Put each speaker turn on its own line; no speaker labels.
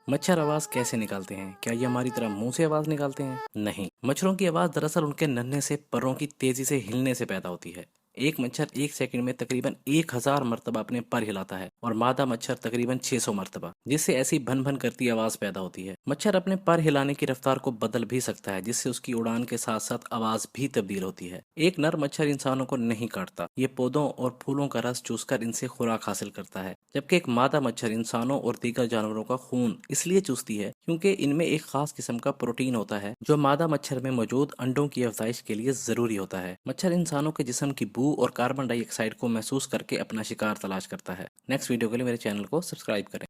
मच्छर आवाज कैसे निकालते हैं? क्या ये हमारी तरह मुंह से आवाज निकालते हैं? नहीं, मच्छरों की आवाज दरअसल उनके नन्हे से परों की तेजी से हिलने से पैदा होती है। एक मच्छर एक सेकंड में तकरीबन 1000 मरतबा अपने पर हिलाता है और मादा मच्छर तकरीबन 600 मरतबा, जिससे ऐसी भन भन करती आवाज पैदा होती है। मच्छर अपने पर हिलाने की रफ्तार को बदल भी सकता है, जिससे उसकी उड़ान के साथ साथ आवाज भी तब्दील होती है। एक नर मच्छर इंसानों को नहीं काटता, ये पौधों और फूलों का रस चूसकर इनसे खुराक हासिल करता है, जबकि एक मादा मच्छर इंसानों और दीगर जानवरों का खून इसलिए चूसती है क्योंकि इनमें एक खास किस्म का प्रोटीन होता है जो मादा मच्छर में मौजूद अंडों की अफजाइश के लिए जरूरी होता है। मच्छर इंसानों के जिस्म की बू और कार्बन डाइऑक्साइड को महसूस करके अपना शिकार तलाश करता है। नेक्स्ट वीडियो के लिए मेरे चैनल को सब्सक्राइब करें।